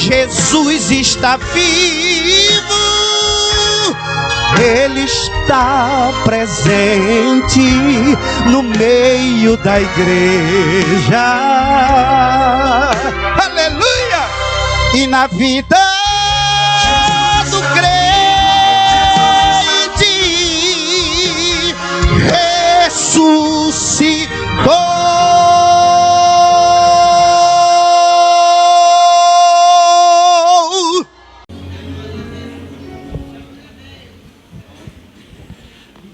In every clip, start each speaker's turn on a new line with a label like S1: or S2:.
S1: Jesus está vivo, Ele está presente no meio da igreja. Aleluia! E na vida do crente ressuscitou.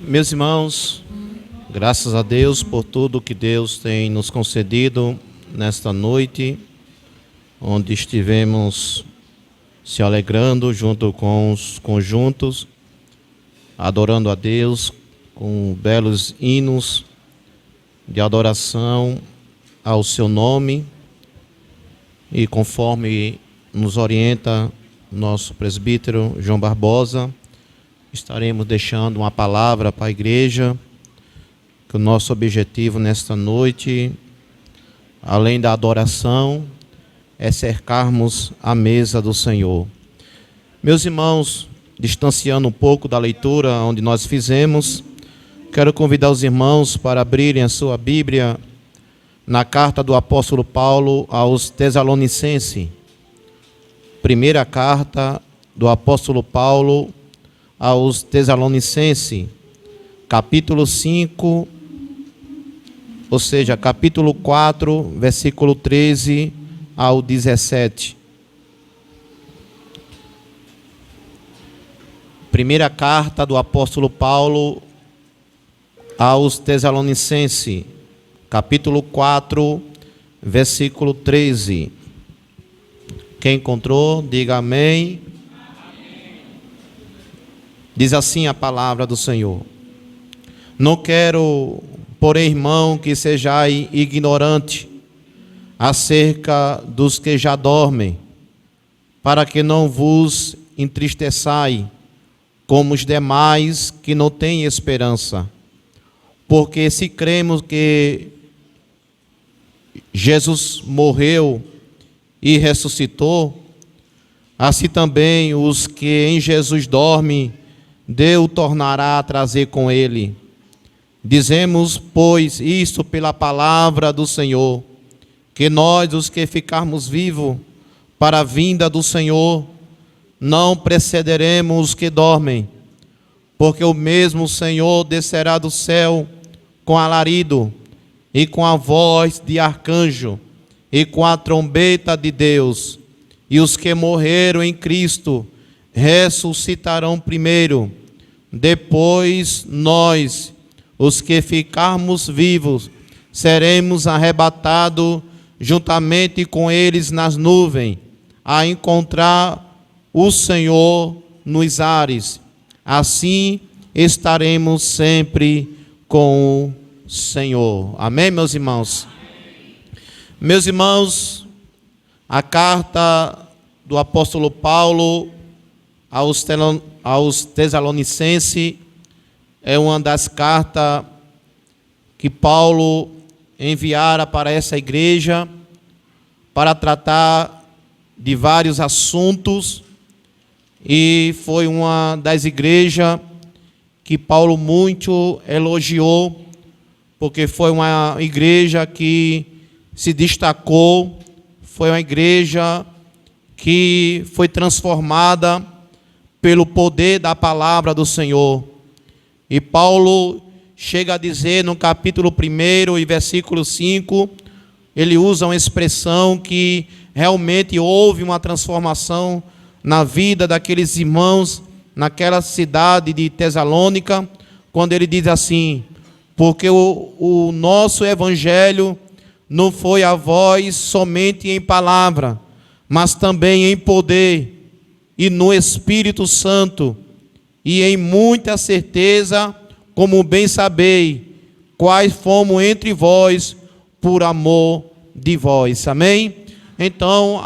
S2: Meus irmãos, graças a Deus por tudo que Deus tem nos concedido nesta noite, onde estivemos se alegrando junto com os conjuntos, adorando a Deus com belos hinos de adoração ao seu nome, e conforme nos orienta nosso presbítero João Barbosa, estaremos deixando uma palavra para a igreja, que o nosso objetivo nesta noite, além da adoração, é cercarmos a mesa do Senhor. Meus irmãos, distanciando um pouco da leitura onde nós fizemos, quero convidar os irmãos para abrirem a sua Bíblia na carta do apóstolo Paulo aos Tessalonicenses. Primeira carta do apóstolo Paulo aos Tessalonicenses, capítulo 5, ou seja, capítulo 4, versículo 13 ao 17. Primeira carta do apóstolo Paulo aos Tessalonicenses, capítulo 4, versículo 13. Quem encontrou, diga amém. Diz assim a palavra do Senhor: não quero, porém, irmão, que sejais ignorante acerca dos que já dormem, para que não vos entristeçai, como os demais que não têm esperança. Porque se cremos que Jesus morreu e ressuscitou, assim também os que em Jesus dormem, Deus tornará a trazer com ele. Dizemos, pois, isto pela palavra do Senhor, que nós, os que ficarmos vivos para a vinda do Senhor, não precederemos os que dormem, porque o mesmo Senhor descerá do céu com alarido, e com a voz de arcanjo, e com a trombeta de Deus, e os que morreram em Cristo ressuscitarão primeiro. Depois nós, os que ficarmos vivos, seremos arrebatados juntamente com eles nas nuvens, a encontrar o Senhor nos ares. Assim estaremos sempre com o Senhor. Amém, meus irmãos? Meus irmãos, a carta do apóstolo Paulo aos Tessalonicenses é uma das cartas que Paulo enviara para essa igreja para tratar de vários assuntos, e foi uma das igrejas que Paulo muito elogiou, porque foi uma igreja que se destacou, foi uma igreja que foi transformada pelo poder da palavra do Senhor. E Paulo chega a dizer no capítulo 1 e versículo 5, ele usa uma expressão que realmente houve uma transformação na vida daqueles irmãos naquela cidade de Tessalônica, quando ele diz assim: porque o nosso evangelho não foi a vós somente em palavra, mas também em poder e no Espírito Santo, e em muita certeza, como bem sabeis, quais fomos entre vós por amor de vós. Amém? Então,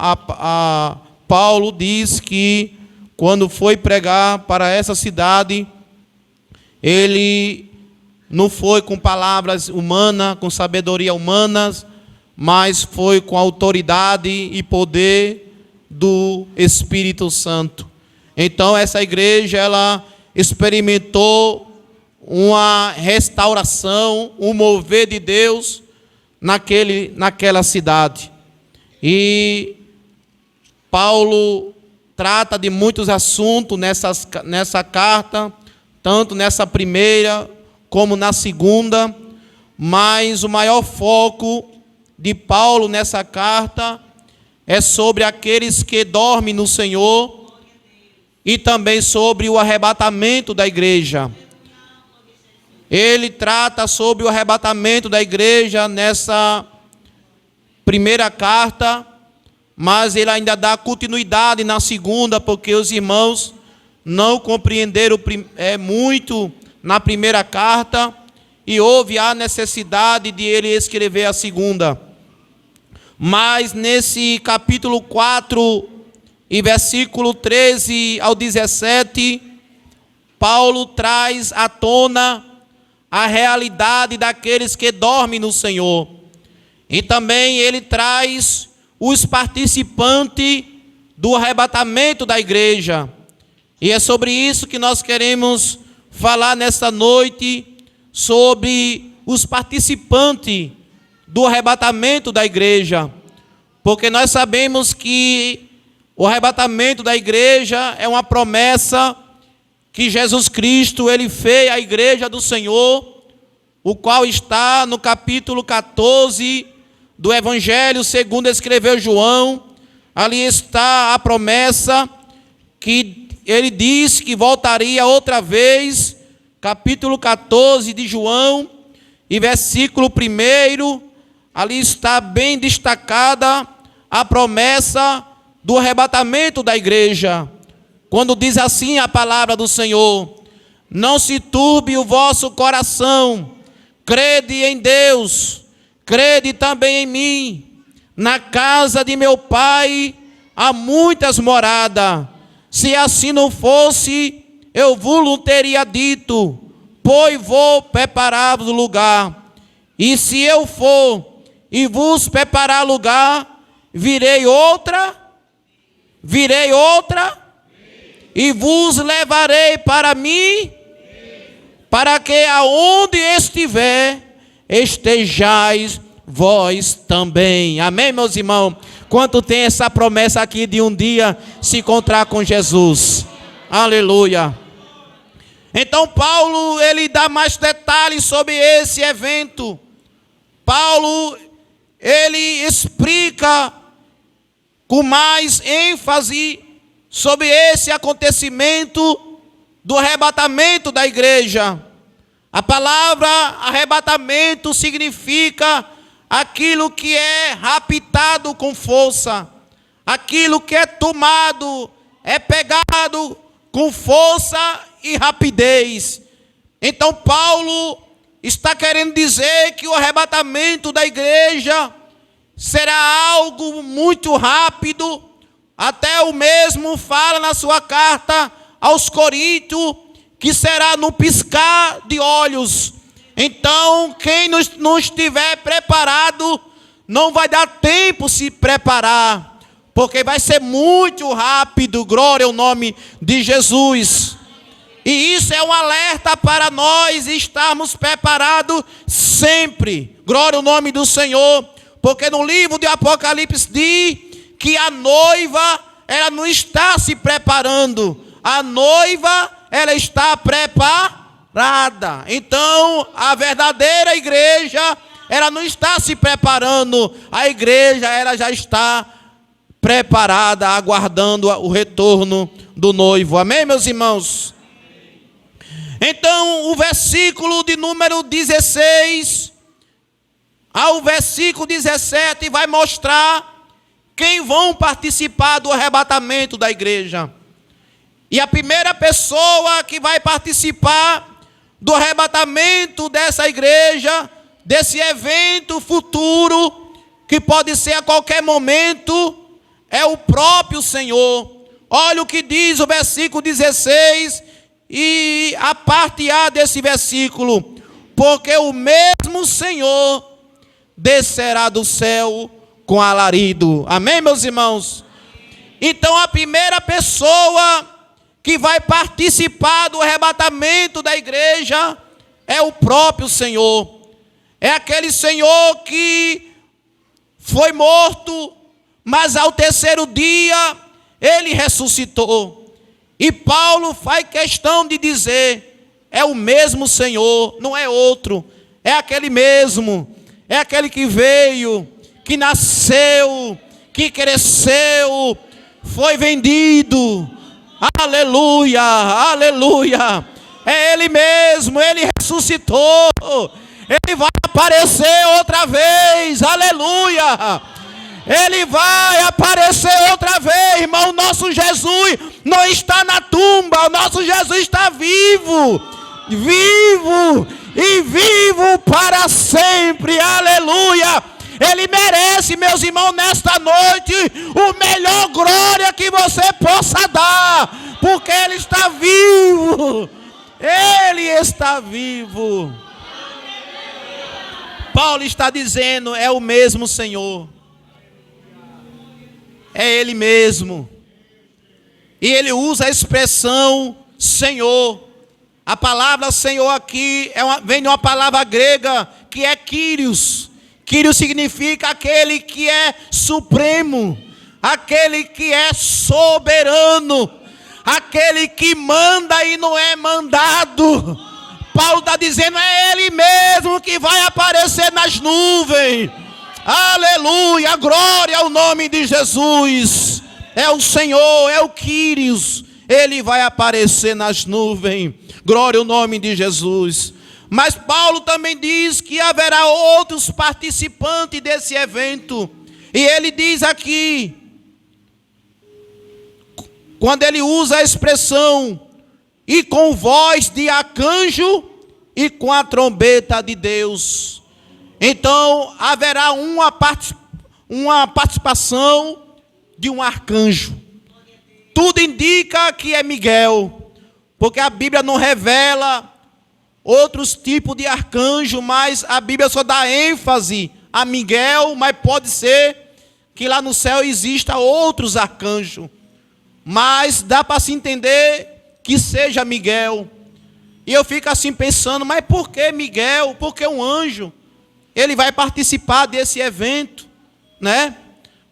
S2: Paulo diz que quando foi pregar para essa cidade, ele não foi com palavras humanas, com sabedoria humana, mas foi com autoridade e poder do Espírito Santo. Então essa igreja, ela experimentou uma restauração, um mover de Deus naquela cidade. E Paulo trata de muitos assuntos nessa carta, tanto nessa primeira como na segunda, mas o maior foco de Paulo nessa carta é sobre aqueles que dormem no Senhor e também sobre o arrebatamento da igreja. Ele trata sobre o arrebatamento da igreja nessa primeira carta, mas ele ainda dá continuidade na segunda, porque os irmãos não compreenderam muito na primeira carta e houve a necessidade de ele escrever a segunda. Mas nesse capítulo 4 e versículo 13 ao 17, Paulo traz à tona a realidade daqueles que dormem no Senhor. E também ele traz os participantes do arrebatamento da igreja. E é sobre isso que nós queremos falar nesta noite, sobre os participantes do arrebatamento da igreja. Porque nós sabemos que o arrebatamento da igreja é uma promessa que Jesus Cristo ele fez à igreja do Senhor, o qual está no capítulo 14 do Evangelho segundo escreveu João. Ali está a promessa que ele disse que voltaria outra vez, capítulo 14 de João, e versículo 1, ali está bem destacada a promessa do arrebatamento da igreja, quando diz assim a palavra do Senhor: não se turbe o vosso coração, crede em Deus, crede também em mim. Na casa de meu Pai há muitas moradas. Se assim não fosse, eu vos teria dito, pois vou preparar-vos lugar. E se eu for e vos preparar lugar, virei outra, e vos levarei para mim, para que aonde estiver, estejais vós também. Amém, meus irmãos? Quanto tem essa promessa aqui de um dia se encontrar com Jesus? Aleluia. Então Paulo, ele dá mais detalhes sobre esse evento. Paulo, ele explica com mais ênfase sobre esse acontecimento do arrebatamento da igreja. A palavra arrebatamento significa aquilo que é raptado com força, aquilo que é tomado, é pegado com força e rapidez. Então Paulo está querendo dizer que o arrebatamento da igreja será algo muito rápido. Até o mesmo fala na sua carta aos Coríntios que será no piscar de olhos. Então, quem não estiver preparado, não vai dar tempo se preparar, porque vai ser muito rápido. Glória ao nome de Jesus. E isso é um alerta para nós estarmos preparados sempre. Glória ao nome do Senhor, porque no livro de Apocalipse diz que a noiva, ela não está se preparando. A noiva, ela está preparada. Então, a verdadeira igreja, ela não está se preparando. A igreja, ela já está preparada, aguardando o retorno do noivo. Amém, meus irmãos? Então, o versículo de número 16 ao versículo 17 vai mostrar quem vão participar do arrebatamento da igreja. E a primeira pessoa que vai participar do arrebatamento dessa igreja, desse evento futuro, que pode ser a qualquer momento, é o próprio Senhor. Olha o que diz o versículo 16 e a parte A desse versículo: porque o mesmo Senhor descerá do céu com alarido. Amém, meus irmãos? Então a primeira pessoa que vai participar do arrebatamento da igreja é o próprio Senhor. É aquele Senhor que foi morto, mas ao terceiro dia ele ressuscitou. E Paulo faz questão de dizer: é o mesmo Senhor, não é outro. É aquele mesmo, é aquele que veio, que nasceu, que cresceu, foi vendido. Aleluia, aleluia. É Ele mesmo, Ele ressuscitou. Ele vai aparecer outra vez, aleluia. Ele vai aparecer outra vez, irmão. O nosso Jesus não está na tumba, o nosso Jesus está vivo, vivo e vivo para sempre, aleluia. Ele merece, meus irmãos, nesta noite, o melhor glória que você possa dar, porque Ele está vivo, Ele está vivo. Paulo está dizendo: é o mesmo Senhor, é Ele mesmo. E ele usa a expressão Senhor. A palavra Senhor aqui vem de uma palavra grega que é Kyrios. Kyrios significa aquele que é supremo, aquele que é soberano, aquele que manda e não é mandado. Paulo está dizendo: é Ele mesmo que vai aparecer nas nuvens. Aleluia, glória ao nome de Jesus. É o Senhor, é o Kyrios. Ele vai aparecer nas nuvens. Glória ao nome de Jesus. Mas Paulo também diz que haverá outros participantes desse evento. E ele diz aqui, quando ele usa a expressão: e com voz de arcanjo e com a trombeta de Deus. Então haverá uma participação de um arcanjo. Tudo indica que é Miguel, porque a Bíblia não revela outros tipos de arcanjo, mas a Bíblia só dá ênfase a Miguel, mas pode ser que lá no céu exista outros arcanjos. Mas dá para se entender que seja Miguel. E eu fico assim pensando: mas por que Miguel? Por que um anjo? Ele vai participar desse evento, né?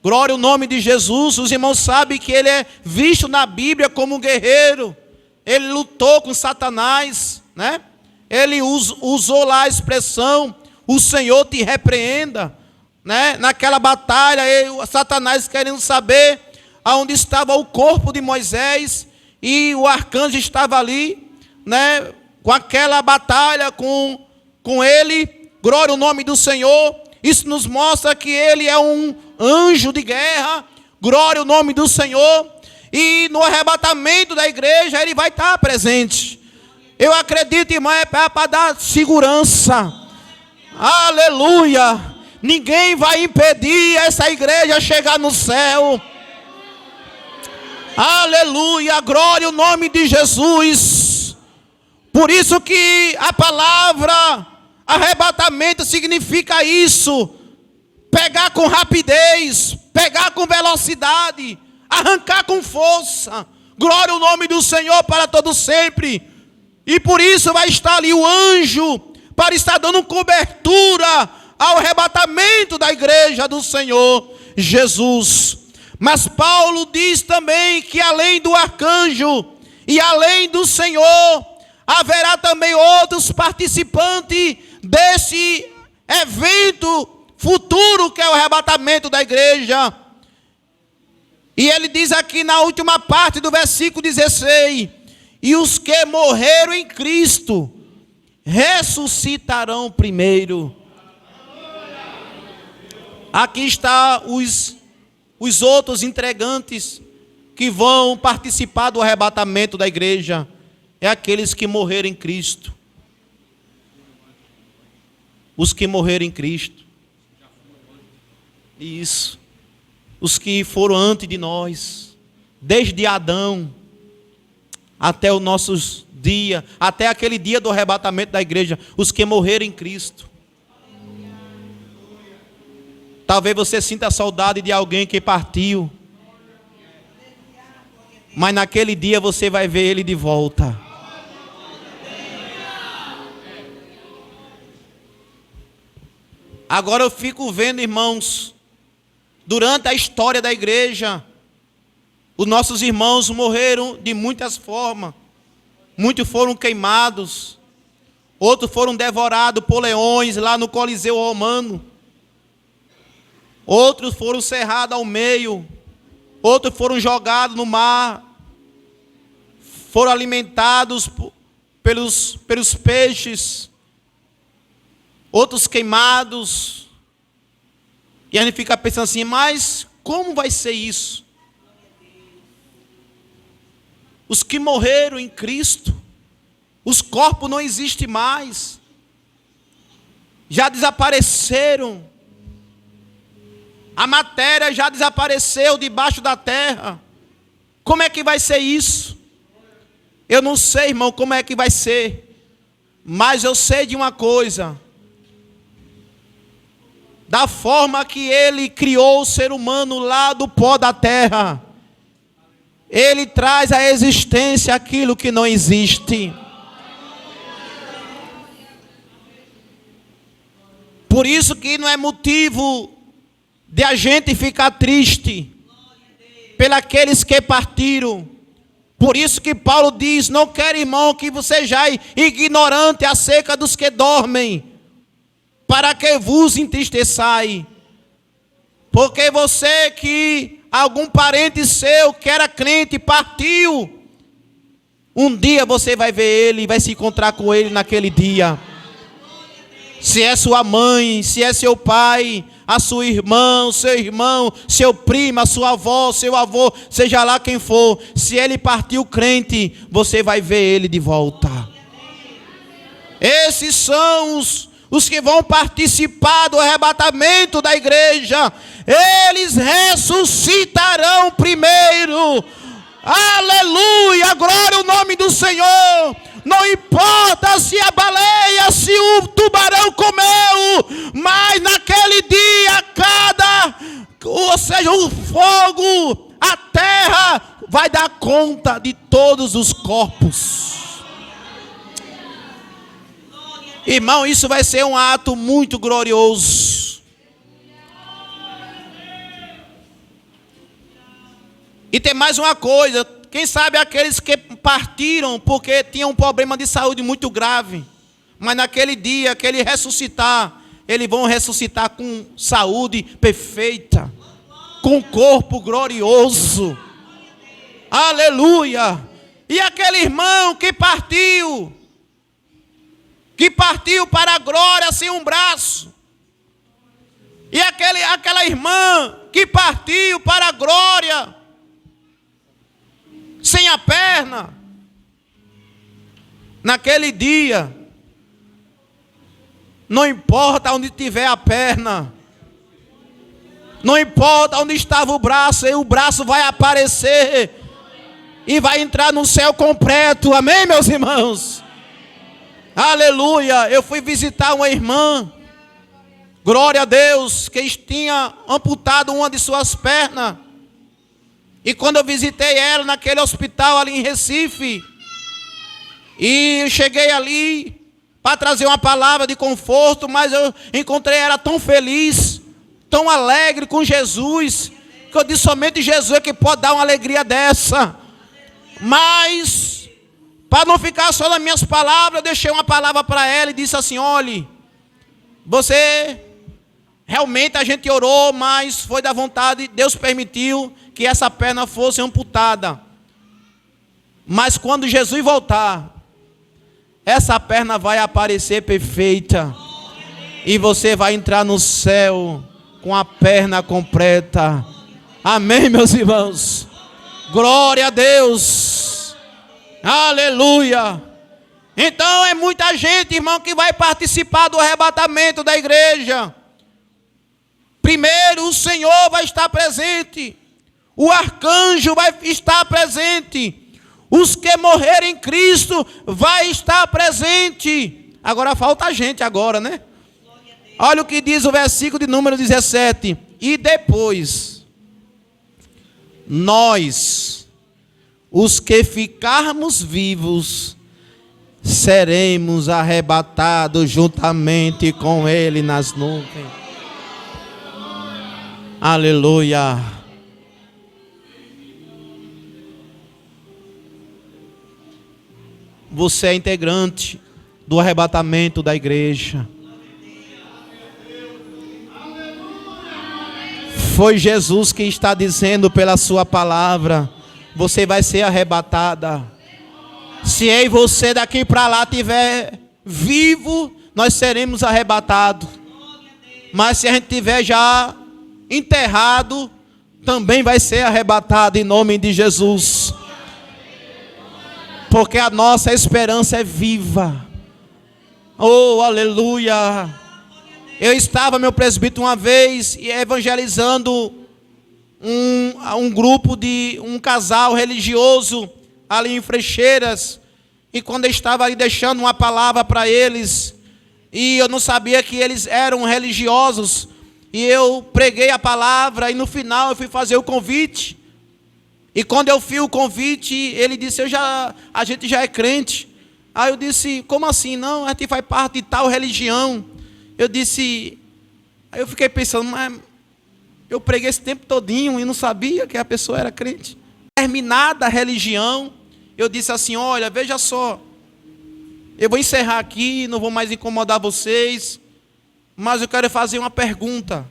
S2: Glória ao nome de Jesus. Os irmãos sabem que ele é visto na Bíblia como um guerreiro. Ele lutou com Satanás, né? Ele usou lá a expressão: o Senhor te repreenda, né? Naquela batalha, Satanás querendo saber aonde estava o corpo de Moisés, e o arcanjo estava ali, né? Com aquela batalha com ele. Glória ao nome do Senhor. Isso nos mostra que ele é um anjo de guerra. Glória ao nome do Senhor. E no arrebatamento da igreja ele vai estar presente. Eu acredito, irmão, é para dar segurança. Aleluia. Ninguém vai impedir essa igreja chegar no céu. Aleluia. Glória ao nome de Jesus. Por isso que a palavra arrebatamento significa isso: pegar com rapidez, pegar com velocidade, arrancar com força. Glória ao nome do Senhor para todo sempre. E por isso vai estar ali o anjo, para estar dando cobertura ao arrebatamento da igreja do Senhor Jesus. Mas Paulo diz também que além do arcanjo e além do Senhor, haverá também outros participantes desse evento futuro que é o arrebatamento da igreja. E ele diz aqui na última parte do versículo 16: e os que morreram em Cristo ressuscitarão primeiro. Aqui está os outros entregantes que vão participar do arrebatamento da igreja. É aqueles que morreram em Cristo. Os que morreram em Cristo. Isso. Os que foram antes de nós. Desde Adão até os nossos dias. Até aquele dia do arrebatamento da igreja. Os que morreram em Cristo. Talvez você sinta saudade de alguém que partiu. mas naquele dia você vai ver ele de volta. Agora eu fico vendo, irmãos, durante a história da igreja, os nossos irmãos morreram de muitas formas. Muitos foram queimados, outros foram devorados por leões lá no Coliseu Romano. Outros foram cerrados ao meio, outros foram jogados no mar, foram alimentados pelos peixes, outros queimados. E a gente fica pensando assim, mas como vai ser isso? Os que morreram em Cristo, os corpos não existem mais, já desapareceram, a matéria já desapareceu debaixo da terra. Como é que vai ser isso? Eu não sei, irmão, como é que vai ser, mas eu sei de uma coisa: da forma que ele criou o ser humano lá do pó da terra, ele traz à existência aquilo que não existe. Por isso que não é motivo de a gente ficar triste pelos que partiram. Por isso que Paulo diz: não quero, irmão, que você seja ignorante acerca dos que dormem, para que vos entristeçai. Porque você que algum parente seu que era crente partiu, um dia você vai ver ele e vai se encontrar com ele naquele dia. Se é sua mãe, se é seu pai, a sua irmã, o seu irmão, seu primo, a sua avó, seu avô, seja lá quem for, se ele partiu crente, você vai ver ele de volta. Esses são os que vão participar do arrebatamento da igreja. Eles ressuscitarão primeiro. Aleluia, glória ao nome do Senhor. Não importa se a baleia, se o tubarão comeu, mas naquele dia ou seja, o fogo, a terra vai dar conta de todos os corpos. Irmão, isso vai ser um ato muito glorioso. E tem mais uma coisa: quem sabe aqueles que partiram porque tinham um problema de saúde muito grave, mas naquele dia que ele ressuscitar, eles vão ressuscitar com saúde perfeita, com corpo glorioso. Aleluia! E aquele irmão que partiu para a glória sem um braço, e aquela irmã que partiu para a glória sem a perna, naquele dia, não importa onde tiver a perna, não importa onde estava o braço vai aparecer e vai entrar no céu completo. Amém, meus irmãos? Aleluia! Eu fui visitar uma irmã, glória a Deus, que tinha amputado uma de suas pernas. E quando eu visitei ela naquele hospital ali em Recife, e eu cheguei ali para trazer uma palavra de conforto, mas eu encontrei ela tão feliz, tão alegre com Jesus, que eu disse: somente Jesus é que pode dar uma alegria dessa. Mas, para não ficar só nas minhas palavras, eu deixei uma palavra para ela e disse assim: olhe, você, realmente a gente orou, mas foi da vontade, Deus permitiu que essa perna fosse amputada. Mas quando Jesus voltar, essa perna vai aparecer perfeita, e você vai entrar no céu com a perna completa. Amém, meus irmãos? Glória a Deus. Aleluia. Então é muita gente, irmão, que vai participar do arrebatamento da igreja. Primeiro o Senhor vai estar presente, o arcanjo vai estar presente, os que morrerem em Cristo vai estar presente. Agora falta a gente agora, né? Olha o que diz o versículo de número 17. E depois nós, os que ficarmos vivos, seremos arrebatados juntamente com Ele nas nuvens. Aleluia. Você é integrante do arrebatamento da igreja. Foi Jesus que está dizendo pela sua palavra: você vai ser arrebatada. Se eu e você daqui para lá estiver vivo, nós seremos arrebatados. Mas se a gente estiver já enterrado, também vai ser arrebatado em nome de Jesus. Porque a nossa esperança é viva. Oh, aleluia. Eu estava, meu presbítero, uma vez evangelizando um grupo de um casal religioso ali em Frecheiras. E quando eu estava ali deixando uma palavra para eles, e eu não sabia que eles eram religiosos, e eu preguei a palavra, e no final eu fui fazer o convite. E quando eu fiz o convite, ele disse: a gente já é crente. Aí eu disse: como assim? Não, a gente faz parte de tal religião. Eu disse, aí eu fiquei pensando, mas eu preguei esse tempo todinho e não sabia que a pessoa era crente. Terminada a religião, eu disse assim: olha, veja só, eu vou encerrar aqui, não vou mais incomodar vocês, mas eu quero fazer uma pergunta.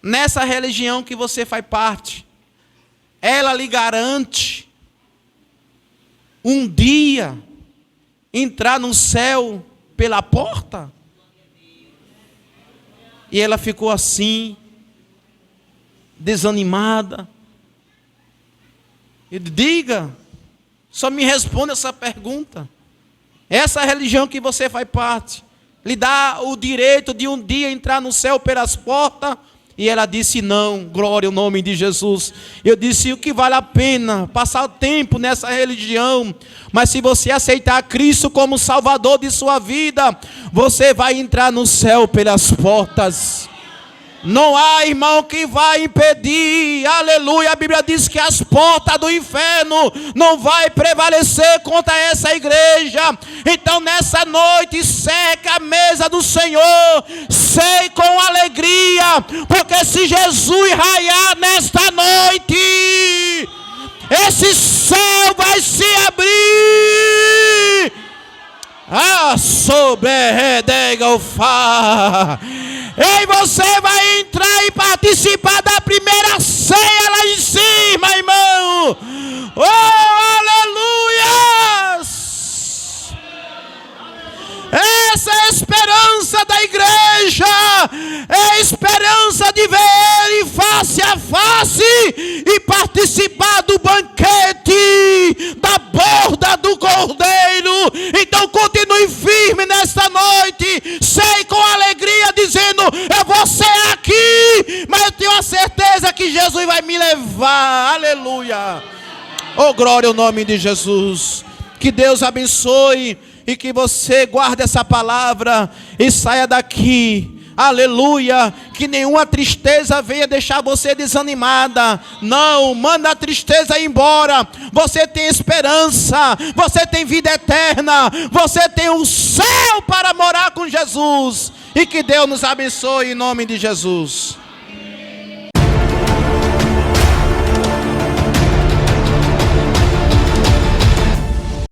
S2: Nessa religião que você faz parte, ela lhe garante um dia entrar no céu pela porta? E ela ficou assim, desanimada. Ele: diga, só me responda essa pergunta. Essa religião que você faz parte lhe dá o direito de um dia entrar no céu pelas portas? E ela disse: não. Glória ao nome de Jesus. Eu disse: o que vale a pena passar tempo nessa religião? Mas se você aceitar Cristo como Salvador de sua vida, você vai entrar no céu pelas portas. Não há irmão que vai impedir. Aleluia. A Bíblia diz que as portas do inferno não vai prevalecer contra essa igreja. Então nessa noite, seca a mesa do Senhor, sei com alegria, porque se Jesus raiar nesta noite, esse céu vai se abrir. Sobredega o fá. E você vai entrar e participar da primeira ceia lá em cima, irmão. Oh, aleluias! Essa é a esperança da igreja. É a esperança de ver Ele face a face e participar do banquete, da borda do Cordeiro. Então continue firme nesta noite. Sei com alegria dizendo: eu vou ser aqui, mas eu tenho a certeza que Jesus vai me levar. Aleluia. Oh, glória ao nome de Jesus. Que Deus abençoe e que você guarde essa palavra e saia daqui. Aleluia. Que nenhuma tristeza venha deixar você desanimada. Não, manda a tristeza embora. Você tem esperança, você tem vida eterna, você tem o céu para morar com Jesus. E que Deus nos abençoe em nome de Jesus.